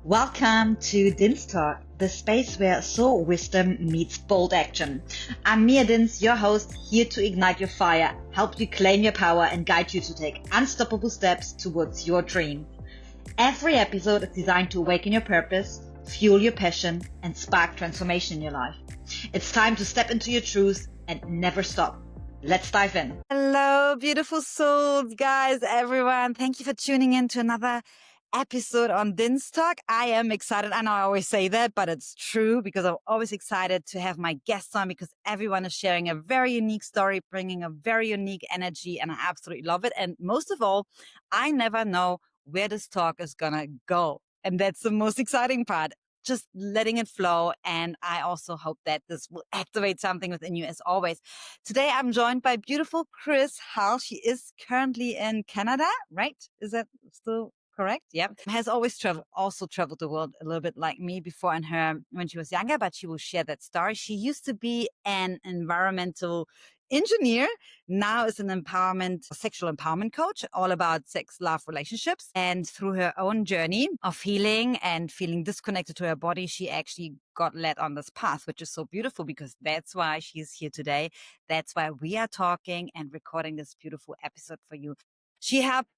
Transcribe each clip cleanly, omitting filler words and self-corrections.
Welcome to Din's Talk, the space where soul wisdom meets bold action. I'm Mia Dins, your host, here to ignite your fire, help you claim your power, and guide you to take unstoppable steps towards your dream. Every episode is designed to awaken your purpose, fuel your passion, and spark transformation in your life. It's time to step into your truth and never stop. Let's dive in. Hello, beautiful souls, guys, everyone. Thank you for tuning in to another episode on Din's Talk. I am excited. I know I always say that, but it's true because I'm always excited to have my guests on because everyone is sharing a very unique story, bringing a very unique energy, and I absolutely love it. And most of all, I never know where this talk is going to go. And that's the most exciting part. Just letting it flow. And I also hope that this will activate something within you as always. Today, I'm joined by beautiful Kris Hall. She is currently in Canada, right? Is that still correct? Yep. Has always also traveled the world a little bit like me before and her when she was younger, but she will share that story. She used to be an environmental engineer, now is an sexual empowerment coach, all about sex, love, relationships. And through her own journey of healing and feeling disconnected to her body, she actually got led on this path, which is so beautiful because that's why she's here today. That's why we are talking and recording this beautiful episode for you. She helped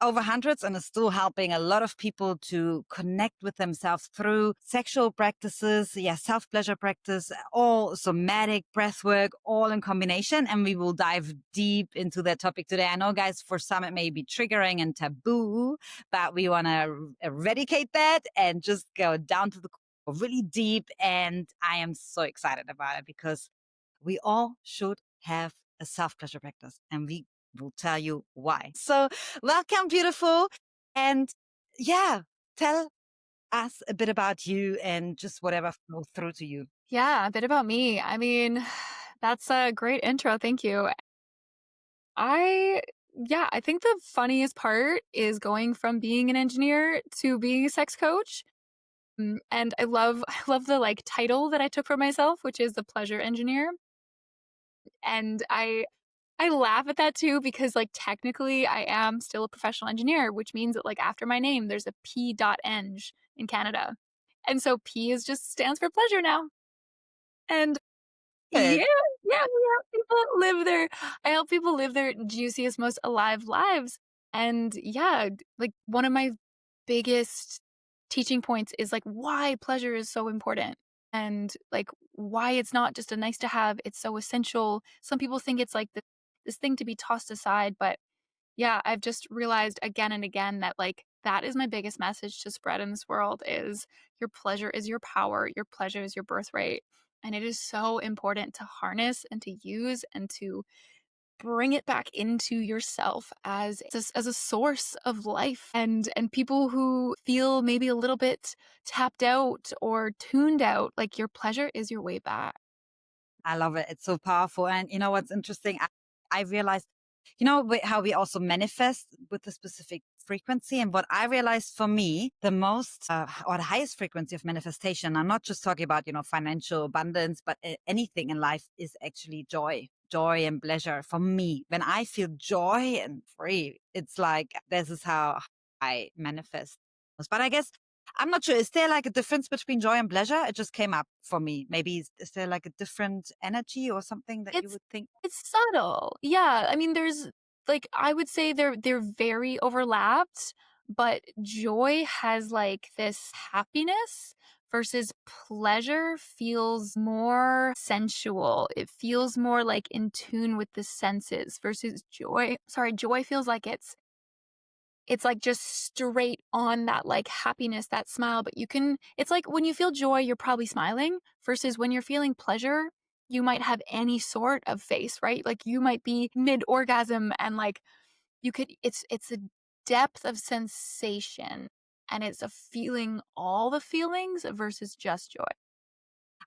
over hundreds and is still helping a lot of people to connect with themselves through sexual practices, self-pleasure practice, all somatic breath work, all in combination. And we will dive deep into that topic today. I know, guys, for some it may be triggering and taboo, but we want to eradicate that and just go down to the core really deep. And I am so excited about it because we all should have a self-pleasure practice, and we will tell you why. So welcome, beautiful. And tell us a bit about you and just whatever flows through to you. Yeah, a bit about me. I mean, that's a great intro. Thank you. I think the funniest part is going from being an engineer to being a sex coach. And I love I love the title that I took for myself, which is the pleasure engineer. And I laugh at that too because technically I am still a professional engineer, which means that after my name there's a P.eng in Canada. And so P is just stands for pleasure now. And Good. yeah, yeah, I help people live their juiciest, most alive lives. And yeah, one of my biggest teaching points is why pleasure is so important and why it's not just a nice to have, it's so essential. Some people think it's this thing to be tossed aside, but yeah, I've just realized again and again that that is my biggest message to spread in this world is your pleasure is your power, your pleasure is your birthright. And it is so important to harness and to use and to bring it back into yourself as a source of life. And people who feel maybe a little bit tapped out or tuned out, your pleasure is your way back. I love it. It's so powerful. And you know what's interesting? I realized, how we also manifest with a specific frequency. And what I realized for me, the most or the highest frequency of manifestation, I'm not just talking about, financial abundance, but anything in life is actually joy and pleasure for me. When I feel joy and free, it's like this is how I manifest. But I guess I'm not sure. Is there a difference between joy and pleasure? It just came up for me. Maybe is there a different energy or something that you It's would think? it's subtle. Yeah, I mean, there's I would say they're very overlapped, but joy has this happiness versus pleasure feels more sensual. It feels more in tune with the senses versus joy feels like it's just straight on that happiness, that smile, but it's when you feel joy, you're probably smiling versus when you're feeling pleasure, you might have any sort of face, right? You might be mid orgasm and it's a depth of sensation and it's a feeling all the feelings versus just joy.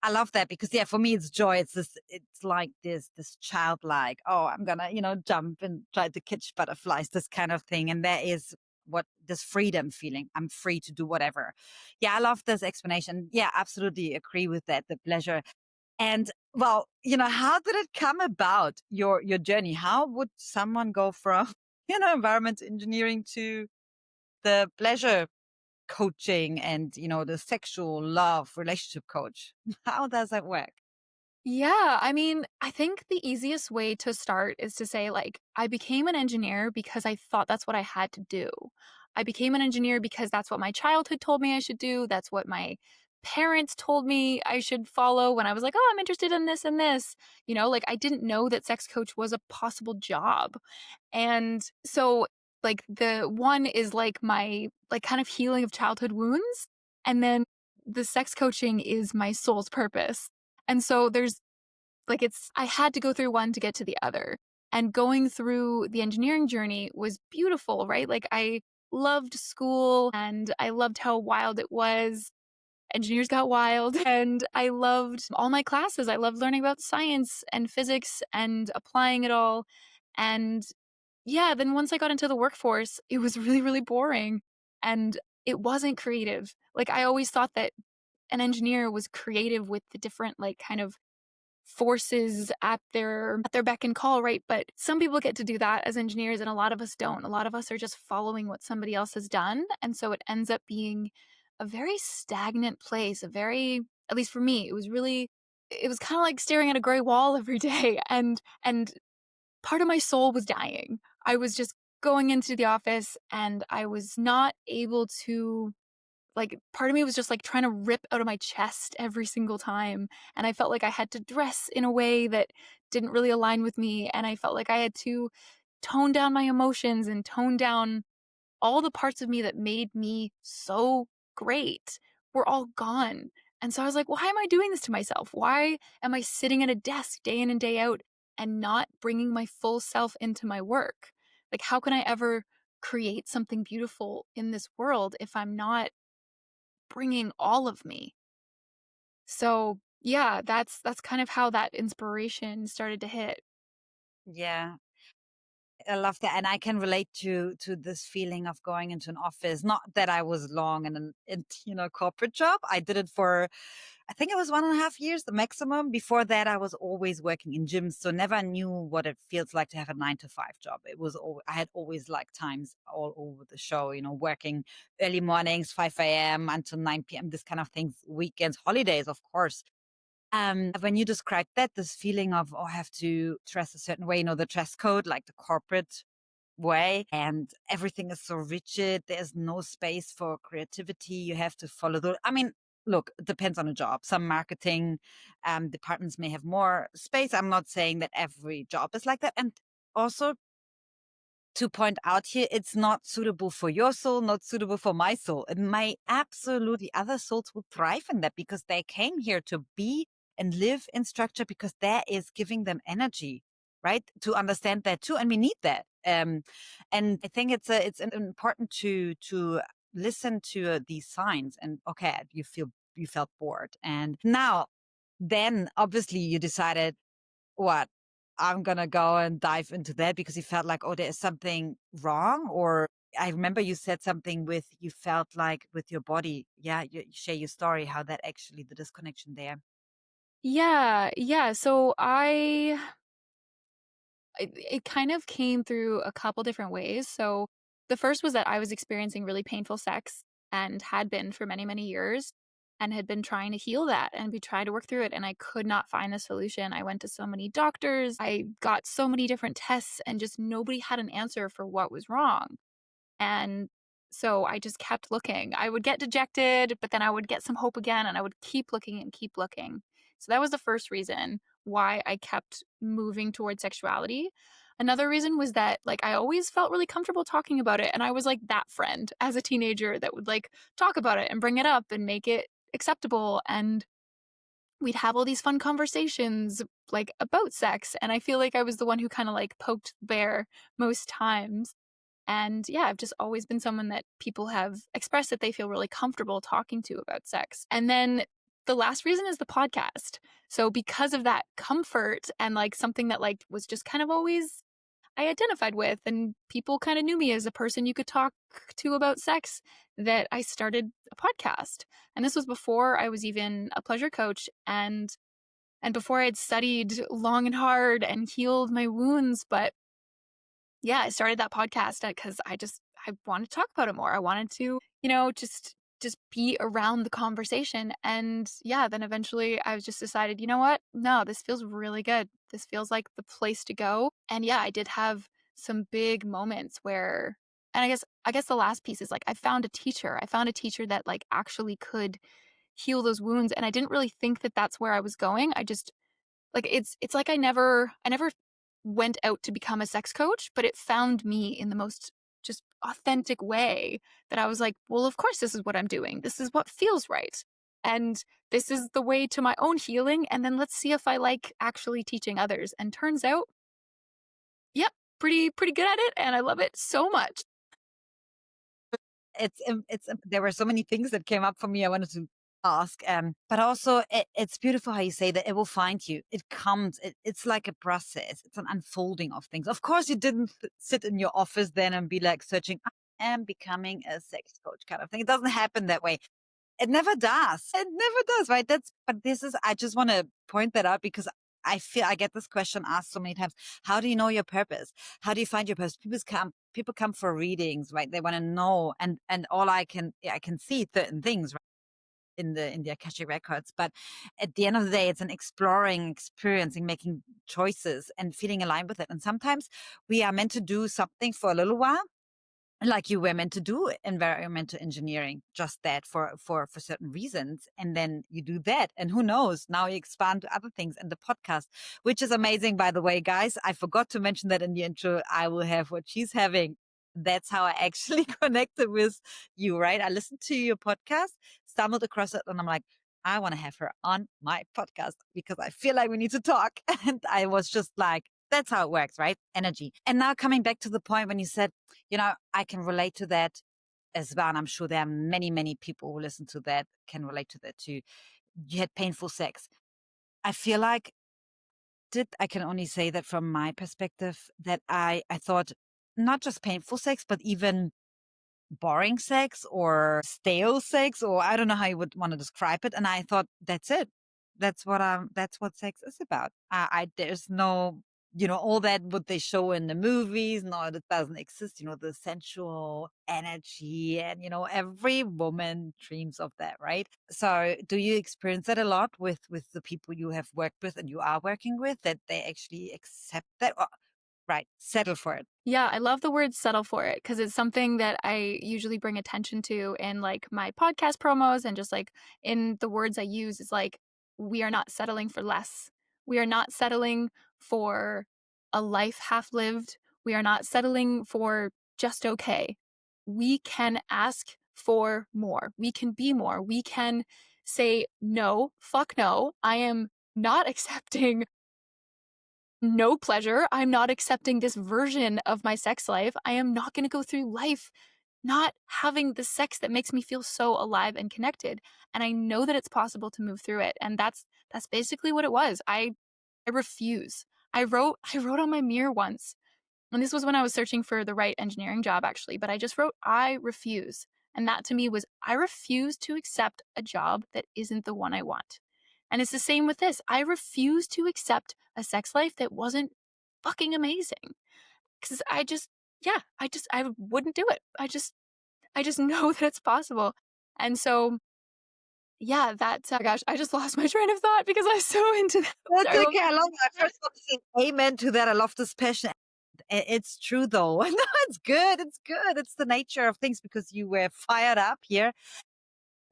I love that because for me it's joy. It's like this childlike, oh, I'm gonna, jump and try to catch butterflies, this kind of thing. And that is what this freedom feeling. I'm free to do whatever. Yeah, I love this explanation. Yeah, absolutely agree with that. The pleasure. And well, how did it come about your journey? How would someone go from, environment engineering to the pleasure coaching and, the sexual love relationship coach. How does that work? Yeah, I mean, I think the easiest way to start is to say, like, I became an engineer because I thought that's what I had to do. I became an engineer because that's what my childhood told me I should do. That's what my parents told me I should follow when I was like, oh, I'm interested in this and this. Like I didn't know that sex coach was a possible job. And so, like, the one is like my, like, kind of healing of childhood wounds. And then the sex coaching is my soul's purpose. And so there's like, I had to go through one to get to the other. And going through the engineering journey was beautiful, right? Like, I loved school and I loved how wild it was. Engineers got wild. And I loved all my classes. I loved learning about science and physics and applying it all. And yeah, then once I got into the workforce, it was really, really boring. And it wasn't creative. Like, I always thought that an engineer was creative with the different, like, kind of forces at their beck and call, right? But some people get to do that as engineers and a lot of us don't. A lot of us are just following what somebody else has done. And so it ends up being a very stagnant place, at least for me, it was kind of like staring at a gray wall every day. And part of my soul was dying. I was just going into the office and I was not able to, like, part of me was just like trying to rip out of my chest every single time. And I felt like I had to dress in a way that didn't really align with me. And I felt like I had to tone down my emotions and tone down all the parts of me that made me so great were all gone. And so I was like, why am I doing this to myself? Why am I sitting at a desk day in and day out and not bringing my full self into my work? Like, how can I ever create something beautiful in this world if I'm not bringing all of me? So yeah, that's kind of how that inspiration started to hit. Yeah. I love that, and I can relate to this feeling of going into an office. Not that I was long in corporate job. I did it for, I think it was 1.5 years, the maximum. Before that, I was always working in gyms, so never knew what it feels like to have a 9 to 5 job. I had always like times all over the show, working early mornings, 5 a.m. until 9 p.m. This kind of things, weekends, holidays, of course. When you described that, this feeling of, oh, I have to dress a certain way, the dress code, like the corporate way, and everything is so rigid. There's no space for creativity. You have to follow I mean, look, it depends on the job. Some marketing departments may have more space. I'm not saying that every job is like that. And also, to point out here, it's not suitable for your soul, not suitable for my soul. And my absolutely other souls would thrive in that because they came here to be and live in structure because that is giving them energy, right? To understand that too. And we need that. And I think it's important to listen to these signs and okay, you felt bored. And now then obviously you decided what? I'm gonna go and dive into that because you felt like, oh, there is something wrong? Or I remember you said something with you felt like with your body. Yeah, you share your story, how that actually the disconnection there. Yeah, yeah. So it kind of came through a couple different ways. So the first was that I was experiencing really painful sex and had been for many, many years and had been trying to heal that and be trying to work through it. And I could not find the solution. I went to so many doctors. I got so many different tests and just nobody had an answer for what was wrong. And so I just kept looking. I would get dejected, but then I would get some hope again and I would keep looking and keep looking. So that was the first reason why I kept moving towards sexuality. Another reason was that, like, I always felt really comfortable talking about it. And I was like that friend as a teenager that would like talk about it and bring it up and make it acceptable. And we'd have all these fun conversations like about sex. And I feel like I was the one who kind of like poked the bear most times. And yeah, I've just always been someone that people have expressed that they feel really comfortable talking to about sex. And then the last reason is the podcast. So because of that comfort and like something that like was just kind of always I identified with and people kind of knew me as a person you could talk to about sex, that I started a podcast. And this was before I was even a pleasure coach and before I had studied long and hard and healed my wounds, but yeah, I started that podcast because I wanted to talk about it more. I wanted to, just just be around the conversation. And yeah, then eventually I was just decided, you know what? No, this feels really good. This feels like the place to go. And yeah, I did have some big moments where, and I guess the last piece is like I found a teacher. I found a teacher that like actually could heal those wounds, and I didn't really think that that's where I was going. I just like it's like I never went out to become a sex coach, but it found me in the most just authentic way that I was like, well, of course this is what I'm doing. This is what feels right. And this is the way to my own healing, and then let's see if I like actually teaching others. And turns out, yep, pretty good at it, and I love it so much. There were so many things that came up for me. I wanted to ask, but also it's beautiful how you say that it will find you. It comes. It's like a process. It's an unfolding of things. Of course, you didn't sit in your office then and be like searching. I am becoming a sex coach kind of thing. It doesn't happen that way. It never does. It never does, right? But this is, I just want to point that out because I feel I get this question asked so many times. How do you know your purpose? How do you find your purpose? People come for readings, right? They want to know. And all I can see certain things, right? In the Akashic records. But at the end of the day, it's an exploring, experiencing, making choices and feeling aligned with it. And sometimes we are meant to do something for a little while, like you were meant to do environmental engineering, just that for certain reasons, and then you do that, and who knows, now you expand to other things. And the podcast, which is amazing, by the way, guys, I forgot to mention that in the intro, I will have what she's having. That's how I actually connected with you, right? I listened to your podcast, stumbled across it, and I'm like, I want to have her on my podcast because I feel like we need to talk. And I was just like, that's how it works, right? Energy. And now coming back to the point when you said, I can relate to that as well. And I'm sure there are many, many people who listen to that can relate to that too. You had painful sex. I feel like I can only say that from my perspective that I thought not just painful sex, but even boring sex or stale sex, or I don't know how you would want to describe it. And I thought, that's it. That's what sex is about. There's no, all that what they show in the movies. No, it doesn't exist. The sensual energy, and every woman dreams of that, right? So, do you experience that a lot with the people you have worked with and you are working with, that they actually accept that? Right, settle for it. Yeah, I love the word settle for it because it's something that I usually bring attention to in like my podcast promos, and just like in the words I use is like, we are not settling for less. We are not settling for a life half lived. We are not settling for just okay. We can ask for more. We can be more. We can say, no, fuck no. I am not accepting no pleasure. I'm not accepting this version of my sex life. I am not going to go through life not having the sex that makes me feel so alive and connected. And I know that it's possible to move through it. And that's basically what it was. I refuse. I wrote on my mirror once, and this was when I was searching for the right engineering job actually, but I just wrote I refuse. And that to me was, I refuse to accept a job that isn't the one I want. And it's the same with this. I refuse to accept a sex life that wasn't fucking amazing. Cause I wouldn't do it. I just know that it's possible. And so, yeah, gosh, I just lost my train of thought because I was so into that. That's Sorry. okay. I love that. I first want to say amen to that. I love this passion. It's true though. No, it's good. It's good. It's the nature of things, because you were fired up here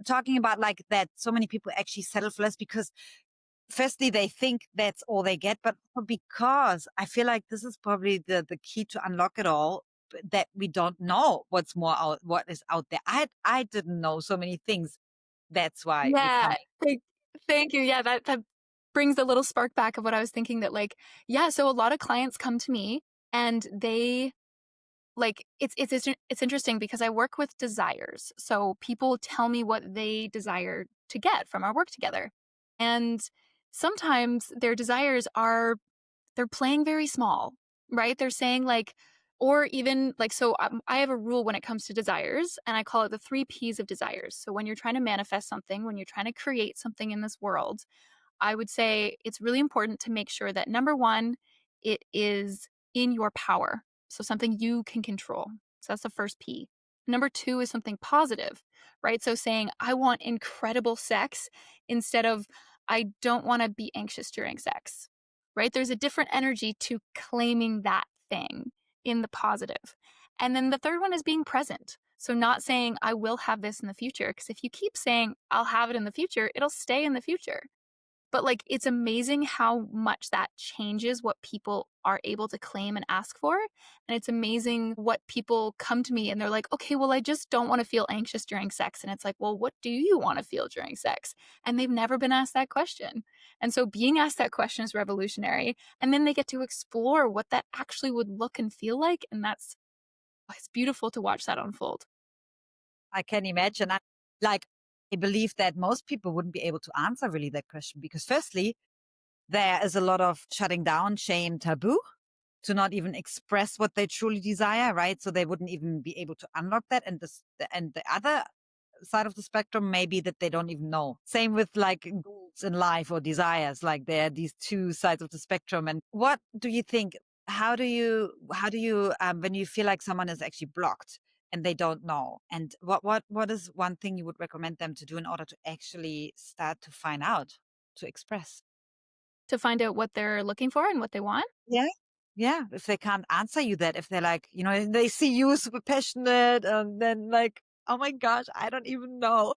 talking about like that. So many people actually settle for less because firstly, they think that's all they get, but because I feel like this is probably the key to unlock it all, that we don't know what is out there. I didn't know so many things. That's why we Yeah. come. Thank you. Yeah, that brings a little spark back of what I was thinking, that like, yeah, so a lot of clients come to me and they like it's interesting because I work with desires. So people tell me what they desire to get from our work together. And sometimes their desires are, they're playing very small, right? They're saying like, or even like, so I have a rule when it comes to desires, and I call it the 3 P's of desires. So when you're trying to manifest something, when you're trying to create something in this world, I would say it's really important to make sure that number 1, it is in your power. So something you can control. So that's the first P. Number 2 is something positive, right? So saying, I want incredible sex instead of, I don't want to be anxious during sex, right? There's a different energy to claiming that thing in the positive. And then the third one is being present. So not saying, I will have this in the future. Because if you keep saying, I'll have it in the future, it'll stay in the future. But like, it's amazing how much that changes what people are able to claim and ask for. And it's amazing what people come to me and they're like, okay, well, I just don't want to feel anxious during sex. And it's like, well, what do you want to feel during sex? And they've never been asked that question. And so being asked that question is revolutionary. And then they get to explore what that actually would look and feel like. And it's beautiful to watch that unfold. I can imagine. I believe that most people wouldn't be able to answer really that question because firstly, there is a lot of shutting down, shame, taboo to not even express what they truly desire, right? So they wouldn't even be able to unlock that. And the other side of the spectrum may be that they don't even know. Same with like goals in life or desires, like there are these two sides of the spectrum. And what do you think? How do you when you feel like someone is actually blocked and they don't know? And what is one thing you would recommend them to do in order to actually start to find out, to express? To find out what they're looking for and what they want. Yeah. Yeah. If they can't answer you that, if they're like, they see you super passionate and then like, oh my gosh, I don't even know.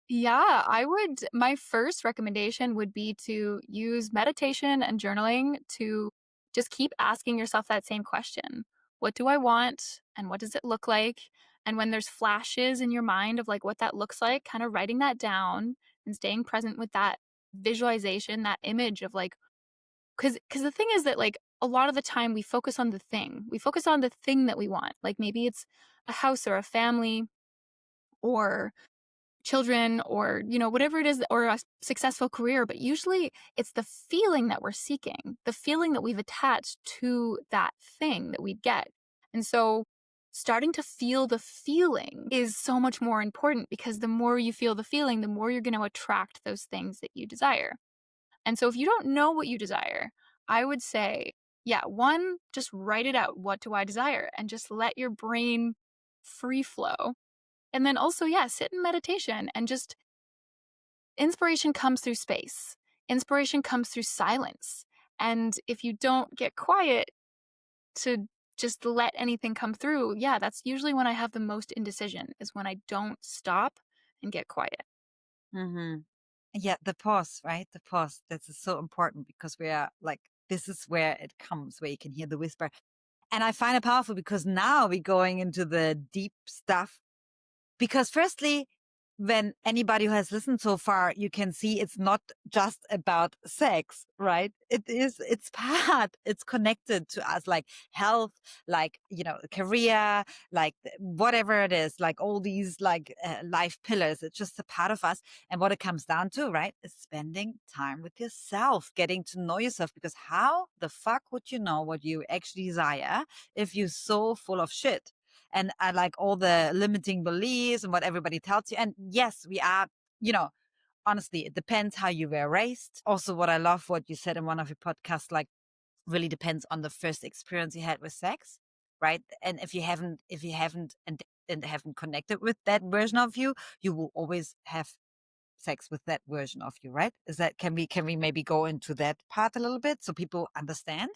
Yeah, my first recommendation would be to use meditation and journaling to just keep asking yourself that same question. What do I want? And what does it look like? And when there's flashes in your mind of like what that looks like, kind of writing that down and staying present with that visualization, that image of like, because the thing is that like a lot of the time we focus on the thing. We focus on the thing that we want. Like maybe it's a house or a family or children or whatever it is, or a successful career, but usually it's the feeling that we're seeking, the feeling that we've attached to that thing that we get. And so starting to feel the feeling is so much more important, because the more you feel the feeling, the more you're going to attract those things that you desire. And so if you don't know what you desire, I would say, yeah, one, just write it out. What do I desire? And just let your brain free flow. And then also, yeah, sit in meditation and just inspiration comes through space. Inspiration comes through silence. And if you don't get quiet to just let anything come through, yeah, that's usually when I have the most indecision, is when I don't stop and get quiet. Mm-hmm. Yeah, the pause, right? The pause. That's so important because we are like, this is where it comes, where you can hear the whisper. And I find it powerful because now we're going into the deep stuff. Because firstly, when anybody who has listened so far, you can see it's not just about sex, right? It's part, it's connected to us, like health, like, career, like whatever it is, like all these like life pillars. It's just a part of us. And what it comes down to, right, is spending time with yourself, getting to know yourself, because how the fuck would you know what you actually desire if you're so full of shit? And I like all the limiting beliefs and what everybody tells you. And yes, we are, honestly, it depends how you were raised. Also, what I love, what you said in one of your podcasts, like really depends on the first experience you had with sex, right? And if you haven't and haven't connected with that version of you, you will always have sex with that version of you, right? Can we maybe go into that part a little bit so people understand?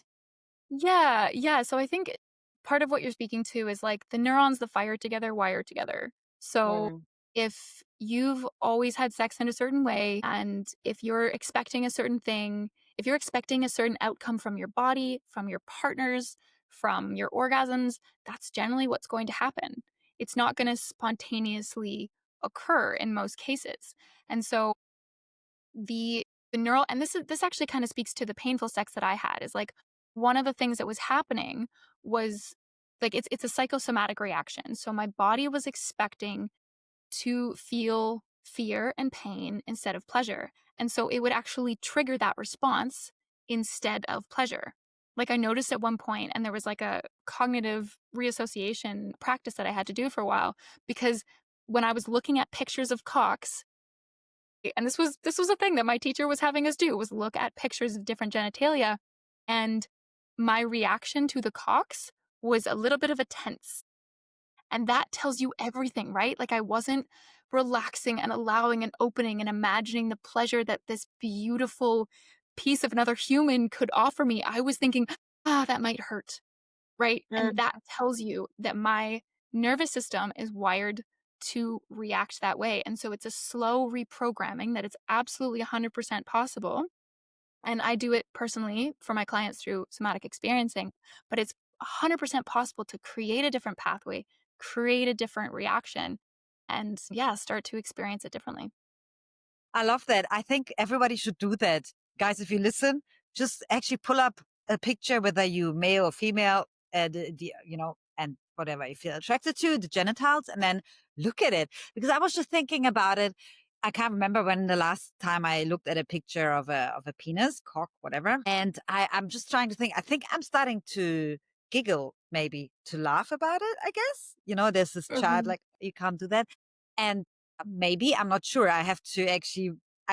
Yeah, yeah. So I think part of what you're speaking to is like the neurons that fire together wire together. So Mm. if you've always had sex in a certain way, and if you're expecting a certain thing, if you're expecting a certain outcome from your body, from your partners, from your orgasms, that's generally what's going to happen. It's not going to spontaneously occur in most cases. And so the neural, and this actually kind of speaks to the painful sex that I had, is like one of the things that was happening was like it's a psychosomatic reaction. So my body was expecting to feel fear and pain instead of pleasure. And so it would actually trigger that response instead of pleasure. Like I noticed at one point, and there was like a cognitive reassociation practice that I had to do for a while, because when I was looking at pictures of cocks, and this was a thing that my teacher was having us do, was look at pictures of different genitalia, and my reaction to the cocks was a little bit of a tense. And that tells you everything, right? Like I wasn't relaxing and allowing and opening and imagining the pleasure that this beautiful piece of another human could offer me. I was thinking, that might hurt, right? And that tells you that my nervous system is wired to react that way. And so it's a slow reprogramming that it's absolutely 100% possible. And I do it personally for my clients through somatic experiencing, but it's 100% possible to create a different pathway, create a different reaction, and yeah, start to experience it differently. I love that. I think everybody should do that. Guys, if you listen, just actually pull up a picture, whether you male or female, and whatever you feel attracted to, the genitals, and then look at it. Because I was just thinking about it. I can't remember when the last time I looked at a picture of a penis, cock, whatever. And I'm just trying to think. I think I'm starting to giggle, maybe to laugh about it, I guess. There's this child, like, you can't do that. And maybe, I'm not sure. I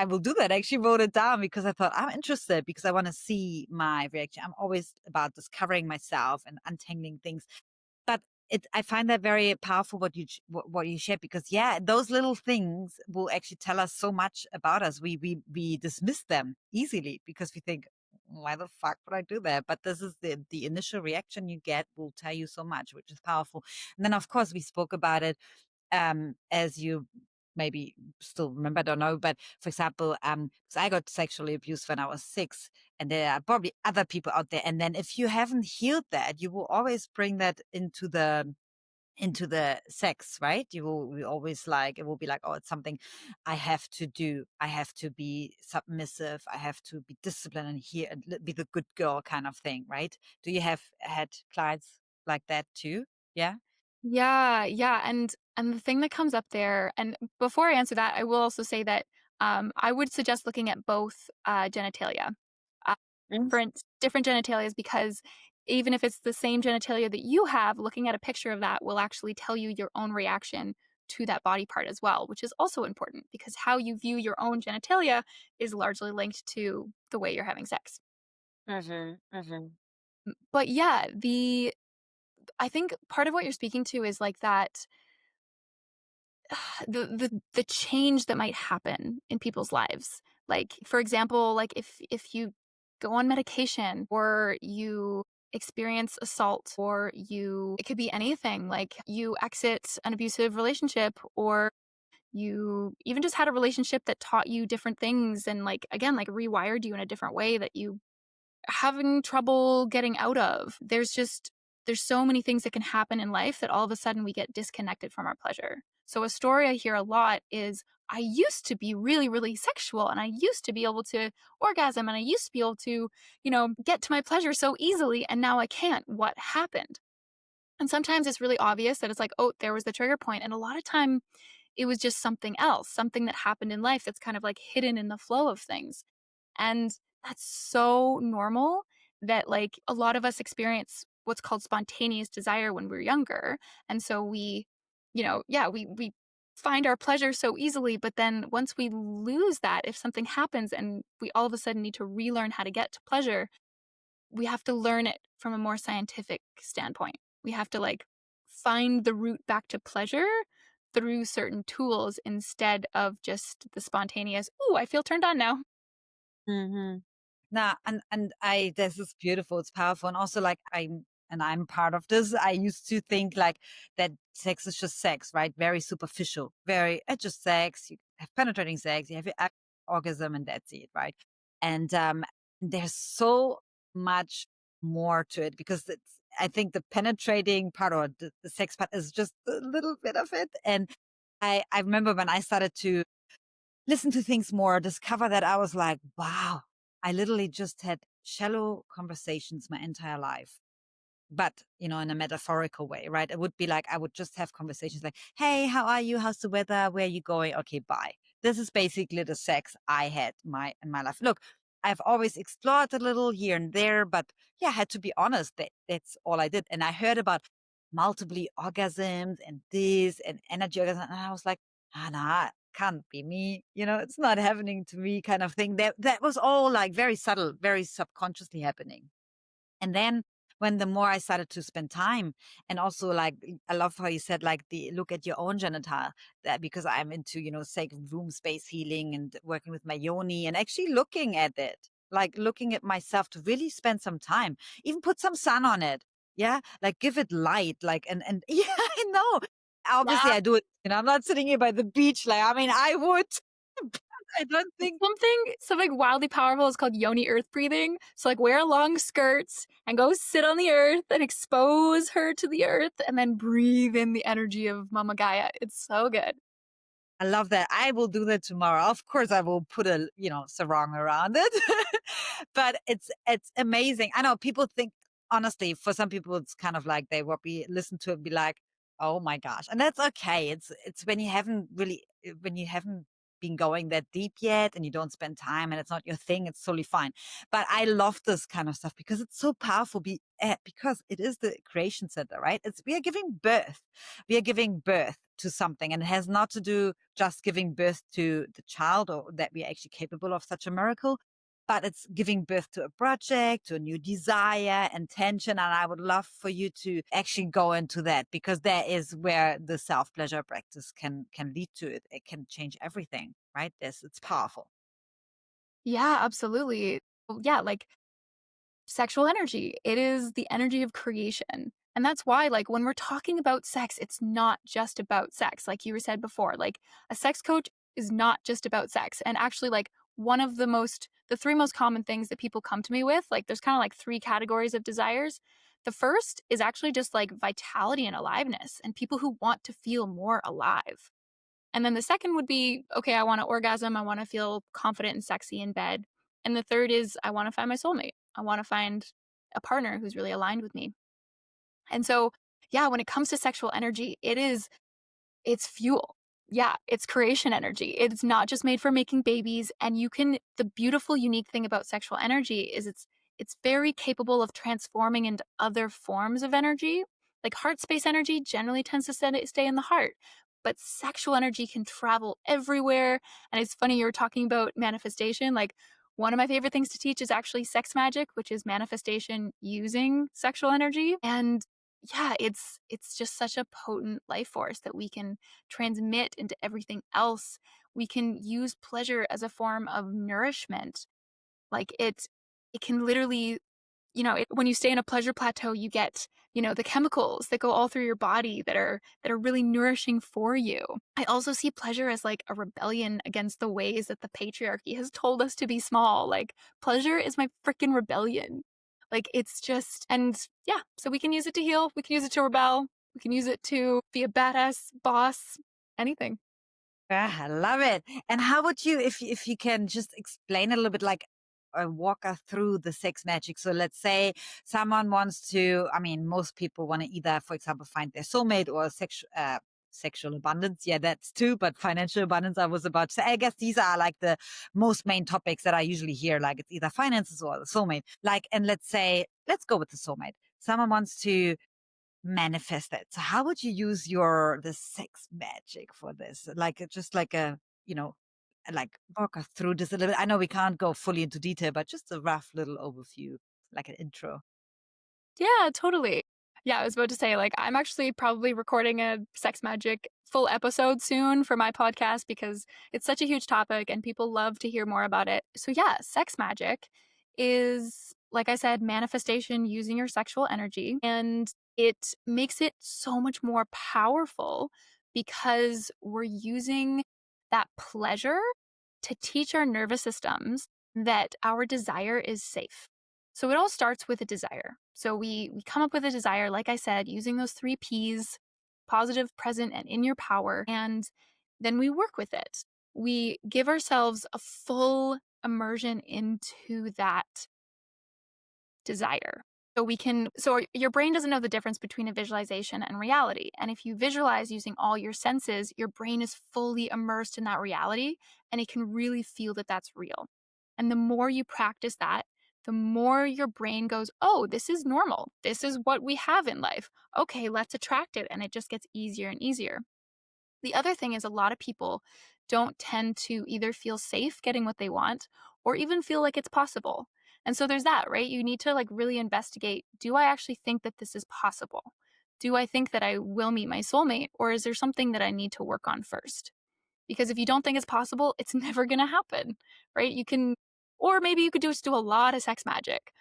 will do that. I actually wrote it down because I thought I'm interested, because I want to see my reaction. I'm always about discovering myself and untangling things. But I find that very powerful what you shared, because those little things will actually tell us so much about us. We dismiss them easily because we think, why the fuck would I do that? But this is the initial reaction you get will tell you so much, which is powerful. And then of course we spoke about it, as you maybe still remember, I don't know, but for example, so I got sexually abused when I was 6, and there are probably other people out there. And then if you haven't healed that, you will always bring that into the sex, right? You will always it will be like, oh, it's something I have to do. I have to be submissive. I have to be disciplined and here and be the good girl kind of thing, right? Do you have had clients like that too? Yeah. Yeah, yeah, and the thing that comes up there, and before I answer that, I will also say that I would suggest looking at both genitalia, uh, different genitalias, because even if it's the same genitalia that you have, looking at a picture of that will actually tell you your own reaction to that body part as well, which is also important because how you view your own genitalia is largely linked to the way you're having sex. But yeah, I think part of what you're speaking to is like that the change that might happen in people's lives. Like for example, like if you go on medication or you experience assault or it could be anything, like you exit an abusive relationship or you even just had a relationship that taught you different things and like again like rewired you in a different way that you having trouble getting out of. There's so many things that can happen in life that all of a sudden we get disconnected from our pleasure. So a story I hear a lot is I used to be really, really sexual and I used to be able to orgasm and I used to be able to, get to my pleasure so easily and now I can't. What happened? And sometimes it's really obvious that it's like, oh, there was the trigger point. And a lot of time it was just something else, something that happened in life that's kind of like hidden in the flow of things. And that's so normal that like a lot of us experience what's called spontaneous desire when we're younger. And so we find our pleasure so easily, but then once we lose that, if something happens and we all of a sudden need to relearn how to get to pleasure, we have to learn it from a more scientific standpoint. We have to like find the route back to pleasure through certain tools instead of just the spontaneous, "Ooh, I feel turned on now." Mm-hmm. Nah, and this is beautiful. It's powerful, and also like I'm part of this. I used to think like that sex is just sex, right? Very superficial, very it's just sex. You have penetrating sex, you have your orgasm, and that's it, right? And there's so much more to it because I think the penetrating part or the sex part is just a little bit of it. And I remember when I started to listen to things more, discover that I was like, wow, I literally just had shallow conversations my entire life. But, in a metaphorical way, right? It would be like, I would just have conversations like, hey, how are you? How's the weather? Where are you going? Okay, bye. This is basically the sex I had in my life. Look, I've always explored a little here and there, but I had to be honest. That's all I did. And I heard about multiple orgasms and this and energy orgasm. And I was like, nah, can't be me. It's not happening to me kind of thing. That was all like very subtle, very subconsciously happening. And then when the more I started to spend time, and also like, I love how you said like the look at your own genital, that because I'm into, sacred room space healing and working with my yoni and actually looking at it, like looking at myself to really spend some time, even put some sun on it. Yeah. Like give it light, like, and yeah, I know. Obviously Yeah. I do it. I'm not sitting here by the beach. Like, I mean, I would, but I don't think. Something wildly powerful is called yoni earth breathing. So like wear long skirts and go sit on the earth and expose her to the earth and then breathe in the energy of Mama Gaia. It's so good. I love that. I will do that tomorrow. Of course, I will put a, sarong around it. But it's amazing. I know people think, honestly, for some people, it's kind of like they will be listen to it and be like, oh my gosh. And that's okay. It's when you haven't been going that deep yet and you don't spend time and it's not your thing, it's totally fine. But I love this kind of stuff because it's so powerful because it is the creation center, right? We are giving birth. We are giving birth to something, and it has not to do just giving birth to the child or that we are actually capable of such a miracle, but it's giving birth to a project, to a new desire, intention. And I would love for you to actually go into that, because that is where the self-pleasure practice can lead to it. It can change everything, right? It's powerful. Yeah, absolutely. Yeah, like sexual energy. It is the energy of creation. And that's why, like, when we're talking about sex, it's not just about sex. Like you said before, like, a sex coach is not just about sex. And actually, like, one of the three most common things that people come to me with, like, there's kind of like three categories of desires. The first is actually just like vitality and aliveness, and people who want to feel more alive. And then the second would be, okay, I want to orgasm. I want to feel confident and sexy in bed. And the third is, I want to find my soulmate. I want to find a partner who's really aligned with me. And so, yeah, when it comes to sexual energy, it's fuel. Yeah, it's creation energy. It's not just made for making babies. And the beautiful, unique thing about sexual energy is it's very capable of transforming into other forms of energy. Like heart space energy generally tends to stay in the heart, but sexual energy can travel everywhere. And it's funny, you were talking about manifestation. Like one of my favorite things to teach is actually sex magic, which is manifestation using sexual energy. And yeah, it's just such a potent life force that we can transmit into everything else. We can use pleasure as a form of nourishment. Like it can literally, when you stay in a pleasure plateau, you get, the chemicals that go all through your body that are really nourishing for you. I also see pleasure as like a rebellion against the ways that the patriarchy has told us to be small. Like pleasure is my freaking rebellion. Like it's just, and yeah, so we can use it to heal, we can use it to rebel, we can use it to be a badass boss, anything. Ah, I love it. And how would you, if you can just explain a little bit, like walk us through the sex magic? So let's say someone wants to, I mean, most people want to either, for example, find their soulmate or sexual abundance. Yeah, that's too. But financial abundance, I was about to say, I guess these are like the most main topics that I usually hear. Like it's either finances or the soulmate. Like, and let's go with the soulmate. Someone wants to manifest it. So how would you use the sex magic for this? Like just like you know, like walk us through this a little bit. I know we can't go fully into detail, but just a rough little overview, like an intro. Yeah, totally. Yeah, I was about to say, like, I'm actually probably recording a sex magic full episode soon for my podcast because it's such a huge topic and people love to hear more about it. So, yeah, sex magic is, like I said, manifestation using your sexual energy. And it makes it so much more powerful because we're using that pleasure to teach our nervous systems that our desire is safe. So it all starts with a desire. So we come up with a desire, like I said, using those three P's: positive, present, and in your power. And then we work with it. We give ourselves a full immersion into that desire. So your brain doesn't know the difference between a visualization and reality. And if you visualize using all your senses, your brain is fully immersed in that reality and it can really feel that that's real. And the more you practice that, the more your brain goes, oh, this is normal. This is what we have in life. Okay, let's attract it. And it just gets easier and easier. The other thing is a lot of people don't tend to either feel safe getting what they want or even feel like it's possible. And so there's that, right? You need to like really investigate, do I actually think that this is possible? Do I think that I will meet my soulmate, or is there something that I need to work on first? Because if you don't think it's possible, it's never going to happen, right? You can, or maybe you could just do a lot of sex magic.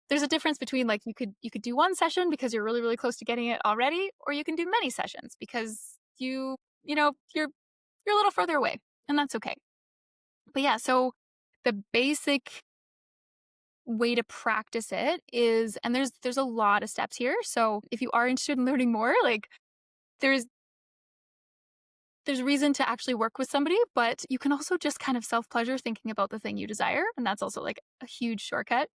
There's a difference between like you could do one session because you're really really close to getting it already, or you can do many sessions because you're a little further away, and that's okay. But yeah, so the basic way to practice it is, and there's a lot of steps here. So if you are interested in learning more, like there's there's reason to actually work with somebody, but you can also just kind of self pleasure thinking about the thing you desire, and that's also like a huge shortcut.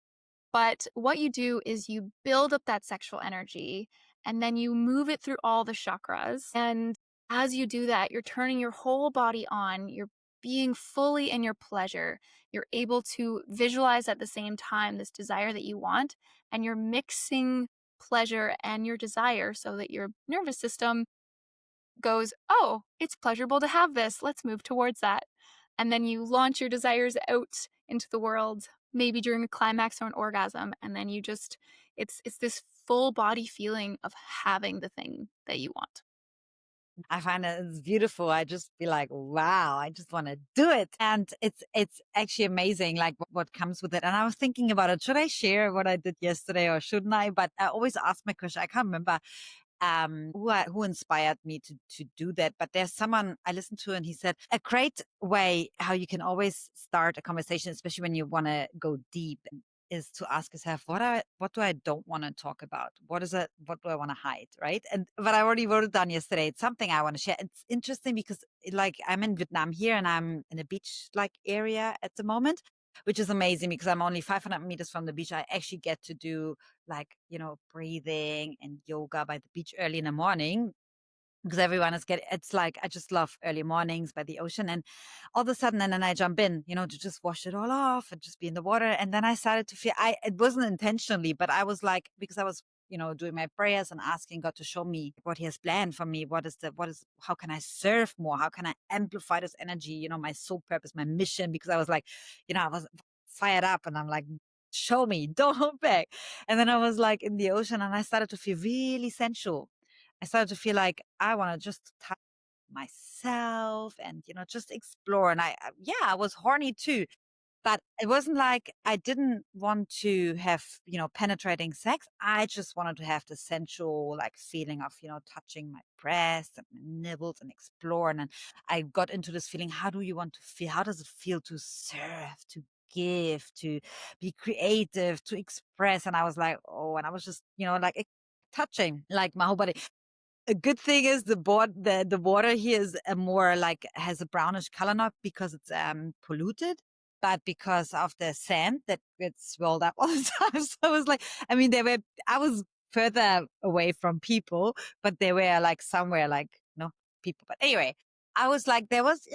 But what you do is you build up that sexual energy and then you move it through all the chakras. And as you do that, you're turning your whole body on. You're being fully in your pleasure. You're able to visualize at the same time this desire that you want. And you're mixing pleasure and your desire so that your nervous system goes, oh, it's pleasurable to have this. Let's move towards that. And then you launch your desires out into the world, maybe during a climax or an orgasm. And then you just, it's this full body feeling of having the thing that you want. I find it's beautiful. I just be like, wow, I just want to do it. And it's actually amazing, like what comes with it. And I was thinking about it. Should I share what I did yesterday or shouldn't I? But I always ask my question. I can't remember who inspired me to do that. But there's someone I listened to and he said a great way how you can always start a conversation, especially when you want to go deep, is to ask yourself, what do I don't want to talk about? What is it? What do I want to hide? Right. But I already wrote it down yesterday. It's something I want to share. It's interesting because like I'm in Vietnam here and I'm in a beach like area at the moment, which is amazing because I'm only 500 meters from the beach. I actually get to do like, breathing and yoga by the beach early in the morning because everyone is getting, it's like, I just love early mornings by the ocean. And all of a sudden, and then I jump in, to just wash it all off and just be in the water. And then I started to feel, it wasn't intentionally, but I was like, because I was, doing my prayers and asking God to show me what he has planned for me. How can I serve more? How can I amplify this energy? My soul purpose, my mission, because I was like, I was fired up and I'm like, show me, don't hold back. And then I was like in the ocean and I started to feel really sensual. I started to feel like I want to just touch myself and, just explore. And I was horny too, but it wasn't like I didn't want to have, penetrating sex. I just wanted to have the sensual, like feeling of, touching my breasts and my nibbles and explore. And then I got into this feeling. How do you want to feel? How does it feel to serve, to give, to be creative, to express? And I was like, oh, and I was just, like touching like my whole body. A good thing is the water here is a more like has a brownish color, not because it's polluted, but because of the sand that gets swelled up all the time. So it was like, I mean, I was further away from people, but they were like somewhere like, people. But anyway, I was like, there was,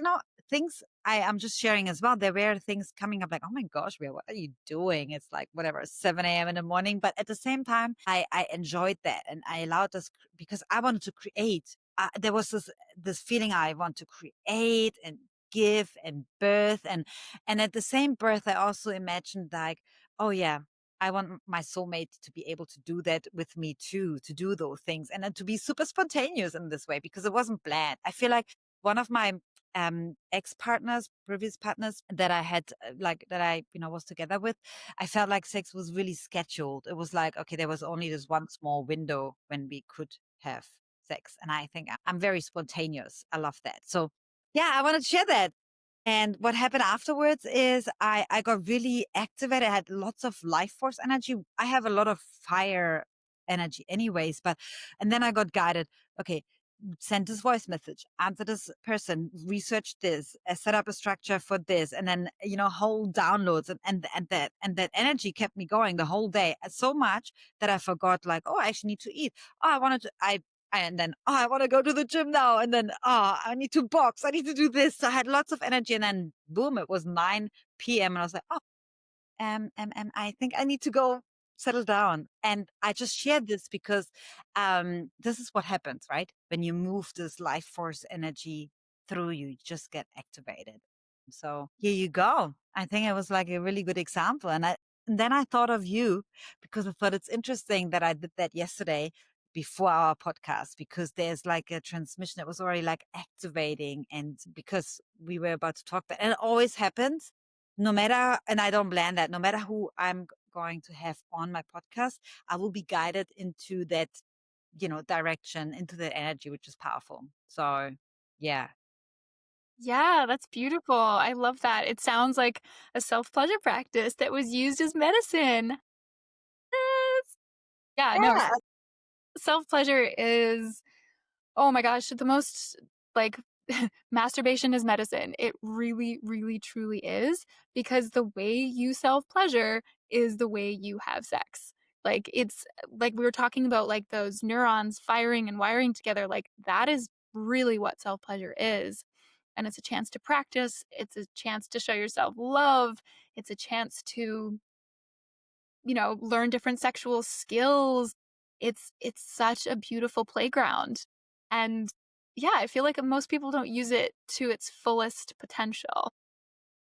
things I'm just sharing as well. There were things coming up like, oh my gosh, Rhea, what are you doing? It's like whatever, 7 a.m. in the morning. But at the same time, I enjoyed that and I allowed this because I wanted to create. There was this feeling I want to create and give and birth and at the same birth, I also imagined like, oh yeah, I want my soulmate to be able to do that with me too, to do those things and then to be super spontaneous in this way because it wasn't planned. I feel like one of my ex-partners, previous partners that I had, like that I, was together with, I felt like sex was really scheduled. It was like, okay, there was only this one small window when we could have sex. And I think I'm very spontaneous. I love that. So yeah, I want to share that. And what happened afterwards is I got really activated. I had lots of life force energy. I have a lot of fire energy anyways, and then I got guided. Okay, send this voice message, answer this person, research this, set up a structure for this, and then whole downloads and that energy kept me going the whole day so much that I forgot like, oh, I actually need to eat. Oh, and then, oh, I want to go to the gym now. And then, oh, I need to box. I need to do this. So I had lots of energy. And then, boom, it was 9 p.m. And I was like, oh, I think I need to go settle down. And I just shared this because this is what happens, right? When you move this life force energy through you, you just get activated. So here you go. I think it was like a really good example. And And then I thought of you because I thought it's interesting that I did that yesterday before our podcast, because there's like a transmission that was already like activating. And because we were about to talk that, and it always happens no matter, and I don't blame that, no matter who I'm going to have on my podcast, I will be guided into that, direction, into that energy, which is powerful. So yeah. Yeah, that's beautiful. I love that. It sounds like a self-pleasure practice that was used as medicine. Yes. Yeah, no, Yeah. self-pleasure is, oh my gosh, the most like masturbation is medicine. It really, really, truly is, because the way you self-pleasure is the way you have sex. Like, it's like we were talking about, like those neurons firing and wiring together. Like, that is really what self-pleasure is. And it's a chance to practice. It's a chance to show yourself love. It's a chance to, learn different sexual skills. It's such a beautiful playground. And yeah, I feel like most people don't use it to its fullest potential.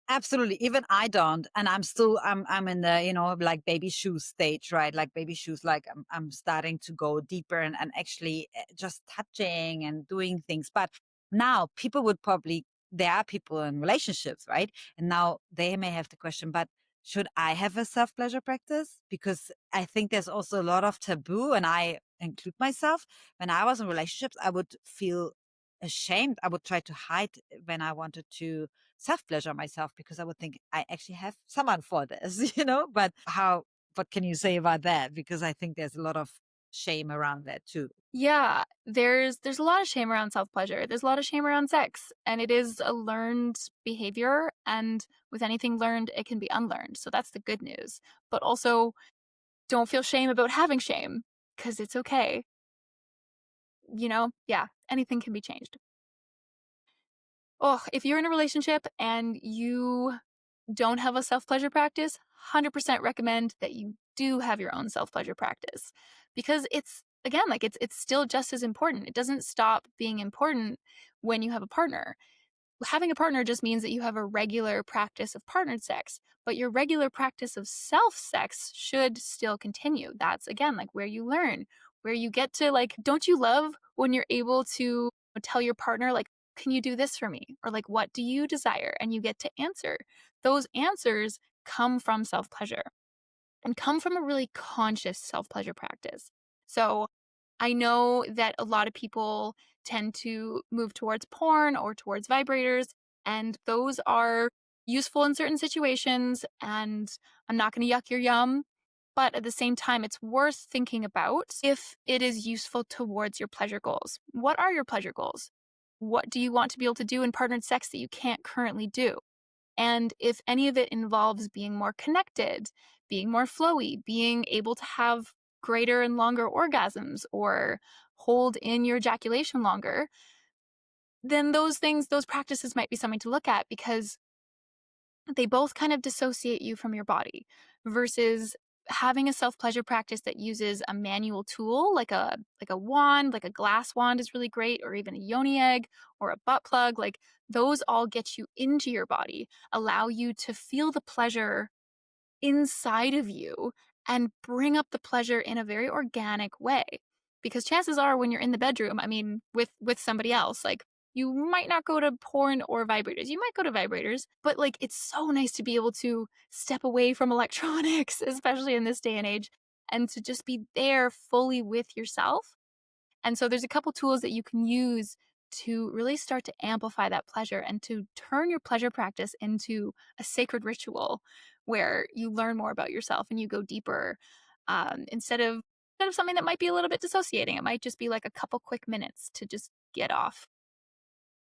Absolutely. Even I don't. And I'm in the, like baby shoes stage, right? Like baby shoes, like I'm starting to go deeper and actually just touching and doing things. But now people would probably, there are people in relationships, right? And now they may have the question, but should I have a self pleasure practice? Because I think there's also a lot of taboo, and I include myself. When I was in relationships, I would feel ashamed. I would try to hide when I wanted to self pleasure myself, because I would think I actually have someone for this, But what can you say about that? Because I think there's a lot of shame around that too. Yeah, there's a lot of shame around self-pleasure. There's a lot of shame around sex, and it is a learned behavior, and with anything learned, it can be unlearned. So that's the good news. But also, don't feel shame about having shame, because it's okay. Yeah, anything can be changed. Oh, if you're in a relationship and you don't have a self-pleasure practice, 100% recommend that you do have your own self-pleasure practice, because it's, again, like it's still just as important. It doesn't stop being important when you have a partner. Having a partner just means that you have a regular practice of partnered sex, but your regular practice of self sex should still continue. That's, again, like where you learn, where you get to, like, don't you love when you're able to tell your partner, like, can you do this for me? Or like, what do you desire? And you get to answer. Those answers come from self pleasure and come from a really conscious self pleasure practice. So I know that a lot of people tend to move towards porn or towards vibrators, and those are useful in certain situations. And I'm not going to yuck your yum, but at the same time, it's worth thinking about if it is useful towards your pleasure goals. What are your pleasure goals? What do you want to be able to do in partnered sex that you can't currently do? And if any of it involves being more connected, being more flowy, being able to have greater and longer orgasms or hold in your ejaculation longer, then those things, those practices might be something to look at, because they both kind of dissociate you from your body, versus having a self-pleasure practice that uses a manual tool like a wand, like a glass wand is really great, or even a yoni egg or a butt plug. Like, those all get you into your body, allow you to feel the pleasure inside of you, and bring up the pleasure in a very organic way. Because chances are, when you're in the bedroom, I mean, with somebody else, like, you might not go to porn or vibrators. You might go to vibrators, but like, it's so nice to be able to step away from electronics, especially in this day and age, and to just be there fully with yourself. And so there's a couple tools that you can use to really start to amplify that pleasure and to turn your pleasure practice into a sacred ritual where you learn more about yourself and you go deeper, instead of something that might be a little bit dissociating. It might just be like a couple quick minutes to just get off.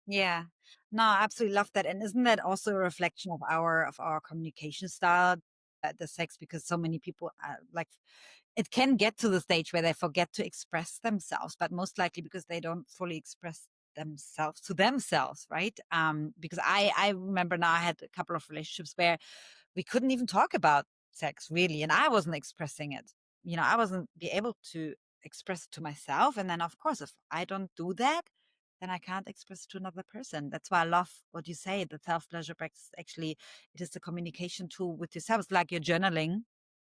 Yeah. No, I absolutely love that. And isn't that also a reflection of our communication style at the sex? Because so many people like, it can get to the stage where they forget to express themselves, but most likely because they don't fully express themselves to themselves, right? Because I remember now I had a couple of relationships where we couldn't even talk about sex really, and I wasn't expressing it. I wasn't be able to express it to myself, and then of course, if I don't do that, then I can't express it to another person. That's why I love what you say. The self pleasure practice, actually, it is the communication tool with yourself. It's like you're journaling,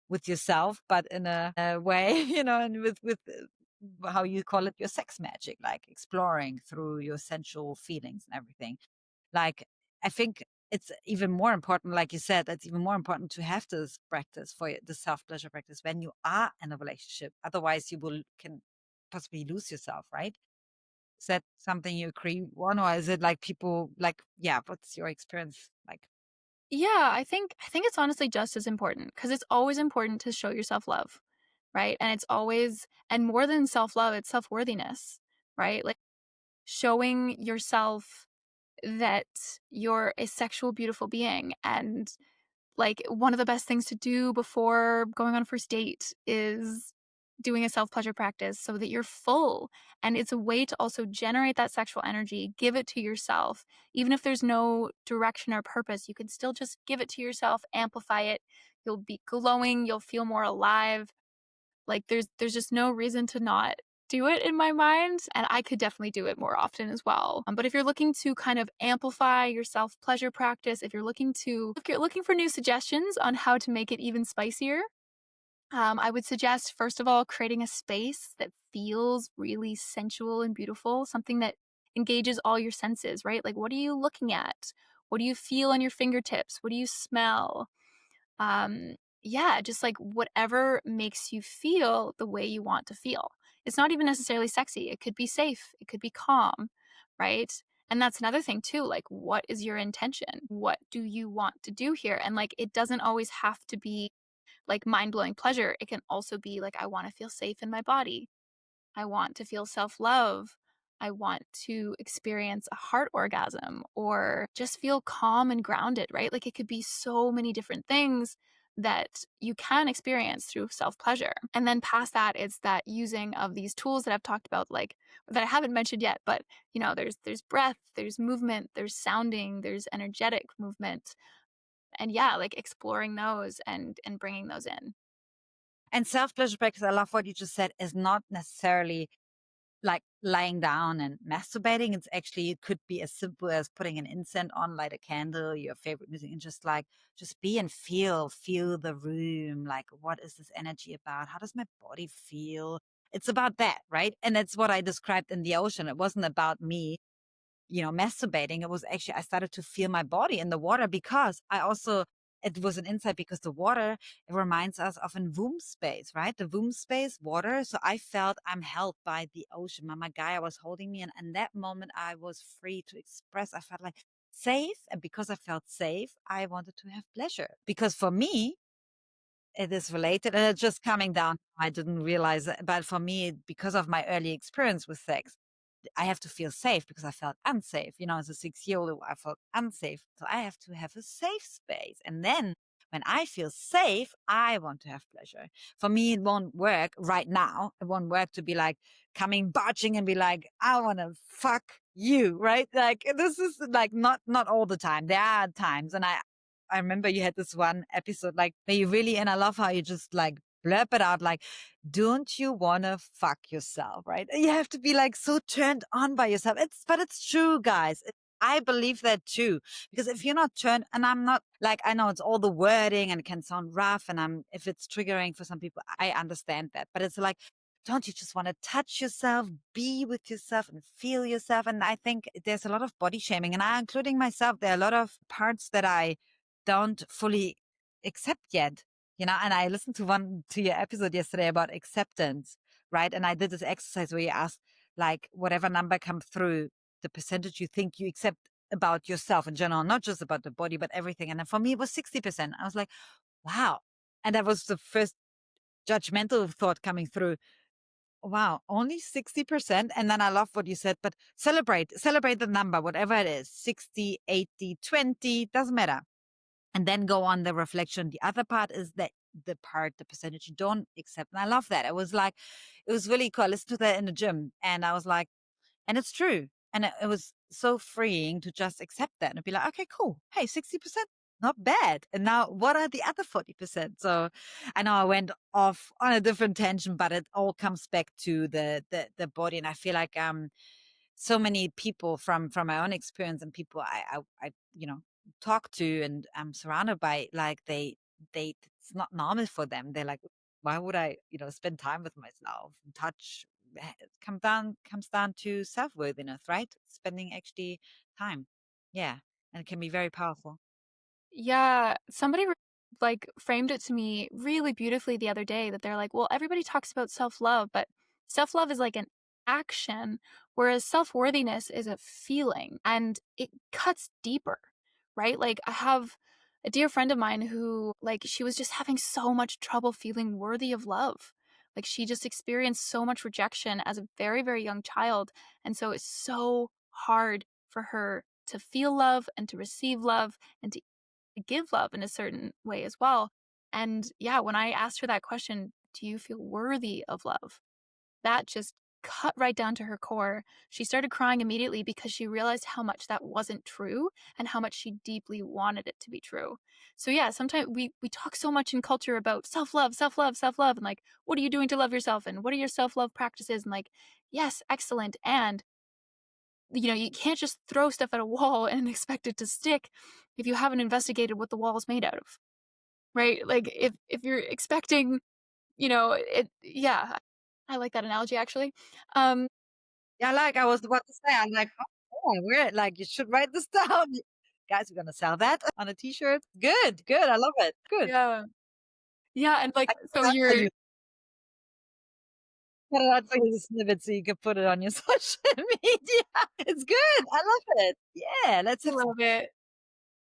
with yourself, but in a way, and with how you call it, your sex magic, like exploring through your sensual feelings and everything. Like, I think it's even more important, like you said, it's even more important to have this practice for the self-pleasure practice when you are in a relationship. Otherwise, can possibly lose yourself, right? Is that something you agree on, or is it like people like, yeah, what's your experience like? Yeah, I think it's honestly just as important, because it's always important to show yourself love, right? And it's always, and more than self-love, it's self-worthiness, right? Like showing yourself that you're a sexual, beautiful being. And like one of the best things to do before going on a first date is doing a self-pleasure practice so that you're full. And it's a way to also generate that sexual energy, give it to yourself. Even if there's no direction or purpose, you can still just give it to yourself, amplify it. You'll be glowing, you'll feel more alive. Like there's just no reason to not do it in my mind, and I could definitely do it more often as well. But if you're looking to kind of amplify your self-pleasure practice, if you're looking for new suggestions on how to make it even spicier, I would suggest, first of all, creating a space that feels really sensual and beautiful, something that engages all your senses, right? Like, what are you looking at? What do you feel on your fingertips? What do you smell? Um, yeah, just like whatever makes you feel the way you want to feel. It's not even necessarily sexy. It could be safe. It could be calm, right? And that's another thing too. Like, what is your intention? What do you want to do here? And like, it doesn't always have to be like mind blowing pleasure. It can also be like, I want to feel safe in my body. I want to feel self love. I want to experience a heart orgasm, or just feel calm and grounded, right? Like it could be so many different things that you can experience through self pleasure. And then past that, it's that using of these tools that I've talked about, like that I haven't mentioned yet, but there's breath, there's movement, there's sounding, there's energetic movement. And yeah, like exploring those and bringing those in. And self-pleasure practice, I love what you just said, is not necessarily like lying down and masturbating. It's actually, it could be as simple as putting an incense on, light a candle, your favorite music, and just be and feel the room. Like, what is this energy about? How does my body feel? It's about that, right? And it's what I described in the ocean. It wasn't about me, masturbating. It was actually, I started to feel my body in the water, because it was an insight, because the water, it reminds us of a womb space, right? The womb space, water. So I felt I'm held by the ocean. My guy was holding me. And in that moment, I was free to express. I felt like safe. And because I felt safe, I wanted to have pleasure. Because for me, it is related, and it's just coming down. I didn't realize it. But for me, because of my early experience with sex, I have to feel safe, because I felt unsafe. As a 6-year-old, I felt unsafe. So I have to have a safe space. And then when I feel safe, I want to have pleasure. For me, it won't work right now. It won't work to be like coming barging and be like, I want to fuck you, right? Like, this is like not all the time. There are times. And I remember you had this one episode like where you really, and I love how you just like blurb it out, like, don't you want to fuck yourself, right? You have to be like so turned on by yourself. But it's true, guys. I believe that too, because if you're not turned, and I'm not, like, I know it's all the wording and it can sound rough, and if it's triggering for some people, I understand that, but it's like, don't you just want to touch yourself, be with yourself and feel yourself? And I think there's a lot of body shaming, and including myself, there are a lot of parts that I don't fully accept yet, and I listened to your episode yesterday about acceptance, right? And I did this exercise where you asked, like, whatever number comes through, the percentage you think you accept about yourself in general, not just about the body, but everything. And then for me, it was 60%. I was like, wow. And that was the first judgmental thought coming through. Wow, only 60%. And then I love what you said, but celebrate the number, whatever it is, 60, 80, 20, doesn't matter. And then go on the reflection. The other part is that the percentage you don't accept. And I love that. It was really cool. I listened to that in the gym, and I was like, and it's true. And it was so freeing to just accept that and be like, okay, cool. Hey, 60%, not bad. And now what are the other 40%? So I know I went off on a different tangent, but it all comes back to the body. And I feel like, so many people from my own experience, and people I talk to and I'm surrounded by, like, they it's not normal for them. They're like, why would I, spend time with myself? Touch comes down to self-worthiness, right? Spending actually time. Yeah. And it can be very powerful. Yeah, somebody like framed it to me really beautifully the other day that they're like, well, everybody talks about self-love, but self-love is like an action, whereas self-worthiness is a feeling and it cuts deeper, right? Like I have a dear friend of mine who like she was just having so much trouble feeling worthy of love. Like she just experienced so much rejection as a very, very young child. And so it's so hard for her to feel love and to receive love and to give love in a certain way as well. And yeah, when I asked her that question, do you feel worthy of love? That just cut right down to her core. She started crying immediately because she realized how much that wasn't true and how much she deeply wanted it to be true. So yeah, sometimes we talk so much in culture about self-love, self-love, self-love, and like, what are you doing to love yourself? And what are your self-love practices? And like, yes, excellent. And you can't just throw stuff at a wall and expect it to stick if you haven't investigated what the wall is made out of, right? Like if you're expecting, it, yeah, I like that analogy actually. Yeah, like I was about to say, I'm like, oh, we're like, you should write this down. Guys, we're gonna sell that on a t-shirt. Good, good. I love it. Good. Yeah, yeah, and I like can so cut for you're you. Cut it out for you a snippet so you can put it on your social media. It's good. I love it. Yeah, let's I have some. love it.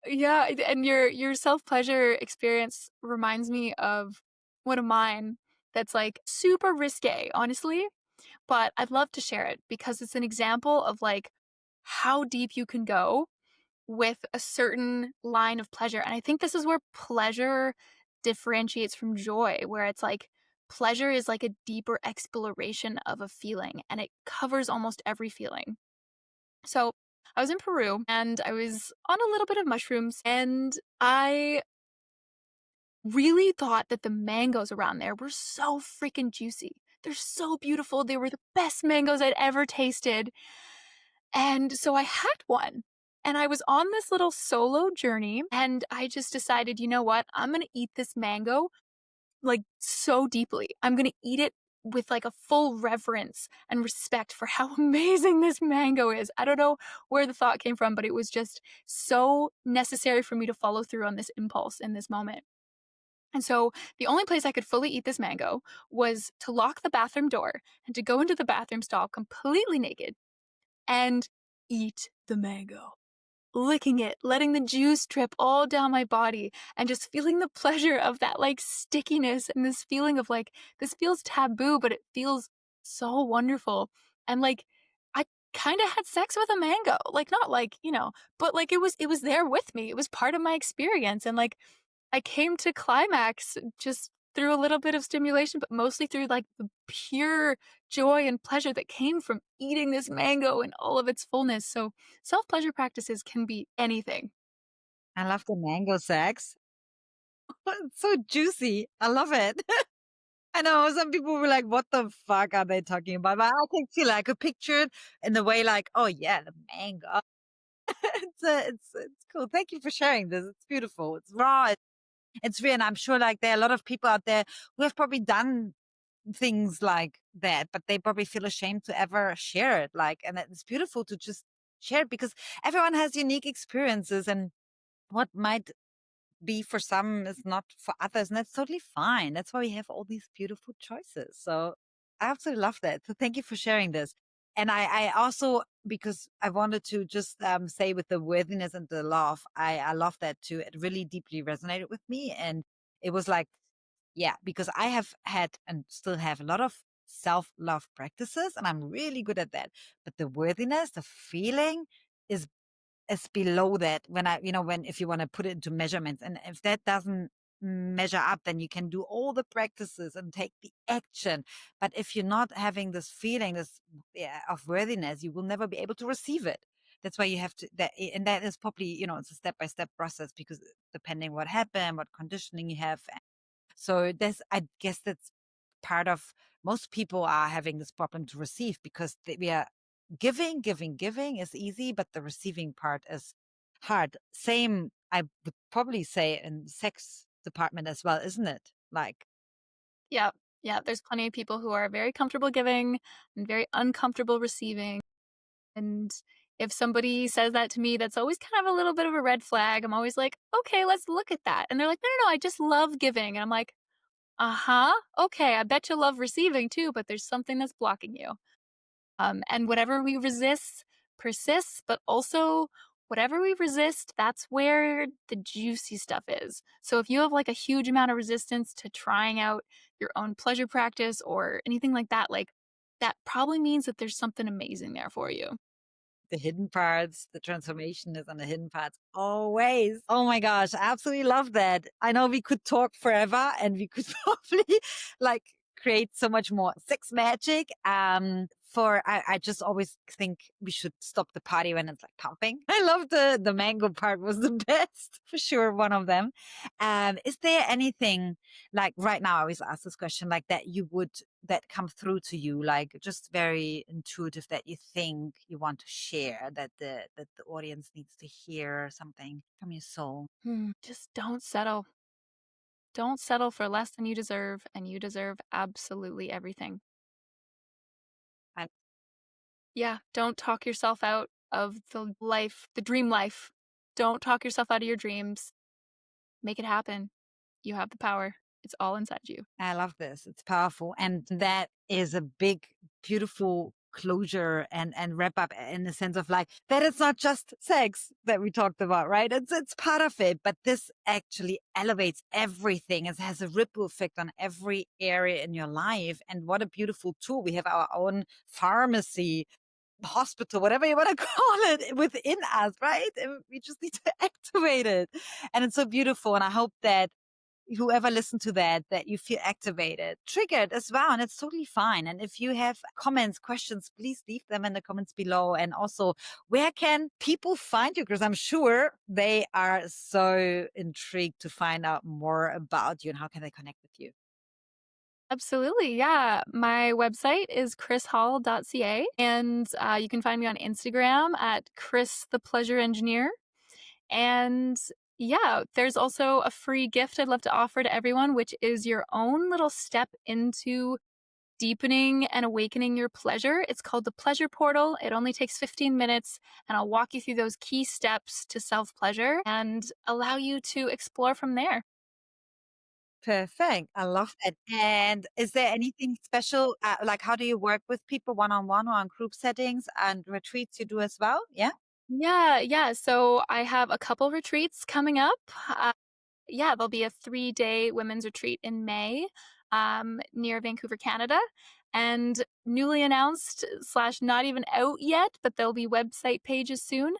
Yeah, and your self-pleasure experience reminds me of one of mine that's like super risque, honestly, but I'd love to share it because it's an example of like how deep you can go with a certain line of pleasure. And I think this is where pleasure differentiates from joy, where it's like pleasure is like a deeper exploration of a feeling and it covers almost every feeling. So I was in Peru and I was on a little bit of mushrooms and I really thought that the mangoes around there were so freaking juicy. They're so beautiful. They were the best mangoes I'd ever tasted. And so I had one. And I was on this little solo journey and I just decided, you know what? I'm going to eat this mango like so deeply. I'm going to eat it with like a full reverence and respect for how amazing this mango is. I don't know where the thought came from, but it was just so necessary for me to follow through on this impulse in this moment. And so the only place I could fully eat this mango was to lock the bathroom door and to go into the bathroom stall completely naked and eat the mango, licking it, letting the juice drip all down my body, and just feeling the pleasure of that like stickiness and this feeling of like, this feels taboo, but it feels so wonderful. And like, I kind of had sex with a mango, like not like, but like it was there with me. It was part of my experience. And like, I came to climax just through a little bit of stimulation, but mostly through like the pure joy and pleasure that came from eating this mango in all of its fullness. So self-pleasure practices can be anything. I love the mango sex. It's so juicy. I love it. I know some people were like, what the fuck are they talking about? But I can feel, I could picture it in the way like, oh yeah, the mango. It's cool. Thank you for sharing this. It's beautiful. It's raw. It's real. And I'm sure like there are a lot of people out there who have probably done things like that, but they probably feel ashamed to ever share it. Like, and it's beautiful to just share it because everyone has unique experiences and what might be for some is not for others. And that's totally fine. That's why we have all these beautiful choices. So I absolutely love that. So thank you for sharing this. And I also, because I wanted to just say with the worthiness and the love, I love that too. It really deeply resonated with me. And it was like, yeah, because I have had and still have a lot of self-love practices and I'm really good at that. But the worthiness, the feeling is below that when if you want to put it into measurements, and if that doesn't measure up, then you can do all the practices and take the action. But if you're not having this feeling, this of worthiness, you will never be able to receive it. That's why you have to and that is probably, it's a step-by-step process because depending what happened, what conditioning you have. So I guess that's part of most people are having this problem to receive because we are giving is easy, but the receiving part is hard. Same, I would probably say in sex department as well, isn't it? Like, Yeah. Yeah. There's plenty of people who are very comfortable giving and very uncomfortable receiving. And if somebody says that to me, that's always kind of a little bit of a red flag. I'm always like, okay, let's look at that. And they're like, no, I just love giving. And I'm like, uh-huh. Okay, I bet you love receiving too, but there's something that's blocking you. And whatever we resist persists, but also whatever we resist, that's where the juicy stuff is. So if you have like a huge amount of resistance to trying out your own pleasure practice or anything like that probably means that there's something amazing there for you. the hidden parts, the transformation is on the hidden parts always. Oh my gosh, I absolutely love that. I know we could talk forever and we could probably like create so much more sex magic. I just always think we should stop the party when it's like pumping. I love the mango part was the best for sure. One of them. Is there anything like right now? I always ask this question like that come through to you, like just very intuitive that you think you want to share that the audience needs to hear something from your soul. Just don't settle. Don't settle for less than you deserve, and you deserve absolutely everything. And Yeah, don't talk yourself out of the dream life. Don't talk yourself out of your dreams. Make it happen. You have the power. It's all inside you. I love this. It's powerful. And that is a big, beautiful closure and wrap up in the sense of like that it's not just sex that we talked about, right? It's part of it, but this actually elevates everything. It has a ripple effect on every area in your life. And what a beautiful tool. We have our own pharmacy, hospital, whatever you want to call it, within us, right? And we just need to activate it. And it's so beautiful. And I hope that whoever listened to that you feel activated, triggered as well. And it's totally fine. And if you have comments, questions, please leave them in the comments below. And also, where can people find you? Because I'm sure they are so intrigued to find out more about you and how can they connect with you. Absolutely. Yeah. My website is krishall.ca, and you can find me on Instagram at Kris the Pleasure Engineer. And yeah, there's also a free gift I'd love to offer to everyone, which is your own little step into deepening and awakening your pleasure. It's called the Pleasure Portal. It only takes 15 minutes, and I'll walk you through those key steps to self-pleasure and allow you to explore from there. Perfect. I love that. And is there anything special? Like, how do you work with people one-on-one or on group settings and retreats you do as well? Yeah. Yeah. So I have a couple retreats coming up. There'll be a 3-day women's retreat in May near Vancouver, Canada. And newly announced / not even out yet, but there'll be website pages soon,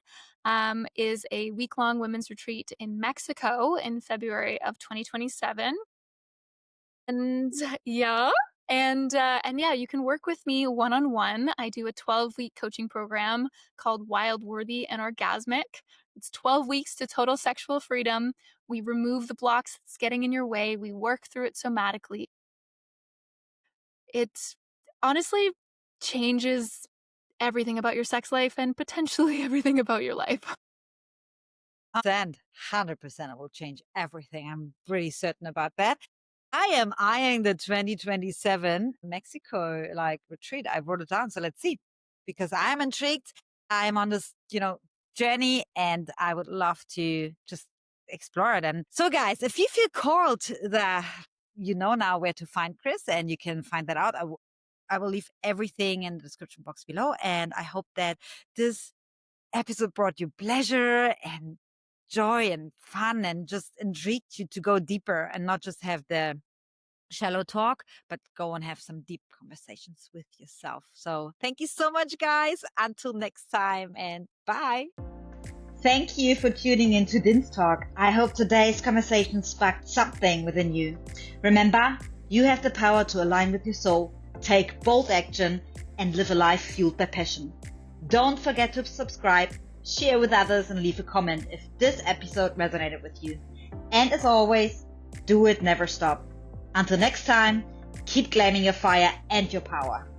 is a week-long women's retreat in Mexico in February of 2027. And yeah. And yeah, you can work with me one-on-one. I do a 12-week coaching program called Wild, Worthy, and Orgasmic. It's 12 weeks to total sexual freedom. We remove the blocks that's getting in your way. We work through it somatically. It honestly changes everything about your sex life and potentially everything about your life. And 100% it will change everything. I'm pretty certain about that. I am eyeing the 2027 Mexico retreat. I wrote it down. So let's see, because I'm intrigued. I'm on this, journey, and I would love to just explore it. And so guys, if you feel called, you know now where to find Kris, and you can find that out. I will leave everything in the description box below. And I hope that this episode brought you pleasure and joy and fun and just intrigued you to go deeper and not just have the shallow talk, but go and have some deep conversations with yourself. So thank you so much, guys. Until next time, and bye. Thank you for tuning in to Din's Talk. I hope today's conversation sparked something within you. Remember, you have the power to align with your soul, take bold action, and live a life fueled by passion. Don't forget to subscribe, share with others, and leave a comment if this episode resonated with you. And as always, do it, never stop. Until next time, keep claiming your fire and your power.